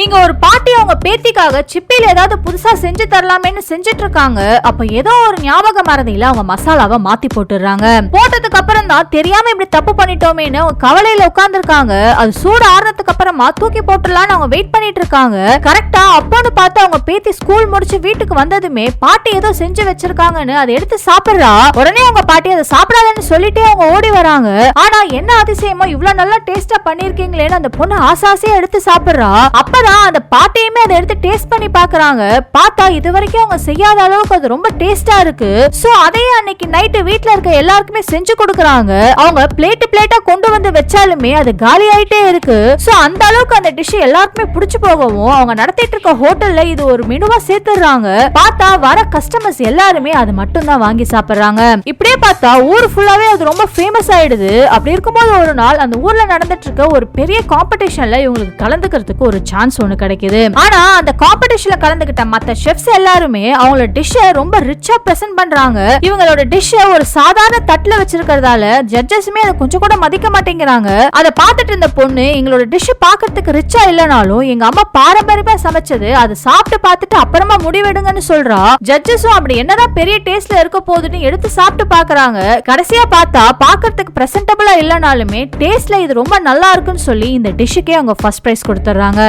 இங்க ஒரு பாட்டி அவங்க பேத்திக்காக சிப்பில ஏதாவது புதுசா செஞ்சு தரலாமேன்னு செஞ்சுட்டு இருக்காங்க. அப்ப ஏதோ ஒரு ஞாபக மறதியில அவங்க மசாலாவை மாத்தி போட்டுறாங்க. போட்டதுக்கு அப்புறம் தான் தெரியாம இப்படி தப்பு பண்ணிட்டோமேன்னு அவங்க கவலையில உட்கார்ந்து இருக்காங்க. அது சூடு ஆறுனதுக்கு அப்புறமா தூக்கி போட்டுலான்னு அவங்க வெயிட் பண்ணிட்டு இருக்காங்க. கரெக்டா அப்போன்னு பார்த்து அவங்க பேத்தி ஸ்கூல் முடிச்சு வீட்டுக்கு வந்ததுமே பாட்டி ஏதோ செஞ்சு வச்சிருக்காங்கன்னு அதை எடுத்து சாப்பிடுறா. உடனே அவங்க பாட்டி அதை சாப்பிடாதன்னு சொல்லிட்டே அவங்க ஓடி வராங்க. ஆனா என்ன அதிசயமா இவ்வளவு நல்லா டேஸ்டா பண்ணிருக்கீங்களேன்னு அந்த பொண்ணு ஆசாசியா எடுத்து சாப்பிடுறா. அப்ப அந்த பாட்டியுமே அதை எடுத்து டேஸ்ட் பண்ணி பாக்குறாங்க. பார்த்தா இது வரைக்கும் அவங்க செய்யாத அளவுக்கு அது ரொம்ப டேஸ்டா இருக்கு. சோ அதையே அன்னைக்கு நைட்டு வீட்ல இருக்க எல்லாருக்குமே செஞ்சு கொடுக்கறாங்க. அவங்க பிளேட்டா கொண்டு வந்து வச்சாலுமே அது காலி ஆயிட்டே இருக்கு. சோ அந்த அளவுக்கு அந்த டிஷ் எல்லாருக்குமே பிடிச்சு போகவும் அவங்க நடத்திட்டு இருக்க ஹோட்டல்ல இது ஒரு மெனுவா சேர்த்துறாங்க. பார்த்தா வர கஸ்டமர்ஸ் எல்லாருமே அது மட்டும் தான் வாங்கி சாப்பிடுறாங்க. இப்படியே பார்த்தா ஊர் ஃபுல்லாவே அது ரொம்ப ஃபேமஸ் ஆயிடுது. அப்படி இருக்கும்போது ஒரு நாள் அந்த ஊர்ல நடந்துட்டு இருக்க ஒரு பெரிய காம்படிஷன்ல இவங்களுக்கு கலந்துக்கிறதுக்கு ஒரு சான்ஸ் ஒன்னு கிடைக்குது. ஆனா அந்த காம்படிஷன்ல கலந்துகிட்ட மத்த ஷெஃப்ஸ் எல்லாருமே அவங்களோட டிஷ்ஷை ரொம்ப ரிச்சா பிரசன்ட் பண்றாங்க. இவங்களோட டிஷ்ஷை ஒரு சாதாரண தட்டுல வச்சிருக்கிறதால ஜட்ஜஸ்மே அதை கொஞ்சம் கூட மதிக்க மாட்டேங்கிறாங்க. அதை பார்த்துட்டு இருந்த பொண்ணு எங்களோட டிஷ் பார்க்கிறதுக்கு ரிச்சா இல்லனாலும் எங்க அம்மா பாரம்பரியமா சமைச்சது அதை சாப்பிட்டு பார்த்துட்டு அப்புறமா முடிவெடுங்கன்னு சொல்றா. ஜட்ஜஸும் அப்படி என்னதான் பெரிய டேஸ்ட்ல இருக்க போகுதுன்னு எடுத்து சாப்பிட்டு பாக்குறாங்க. கடைசியா பார்த்தா பார்க்கிறதுக்கு பிரசன்டபிளா இல்லனாலுமே டேஸ்ட்ல இது ரொம்ப நல்லா இருக்குன்னு சொல்லி இந்த டிஷ்ஷுக்கே அவங்க ஃபர்ஸ்ட் பிரைஸ் கொடுத்துறாங்க.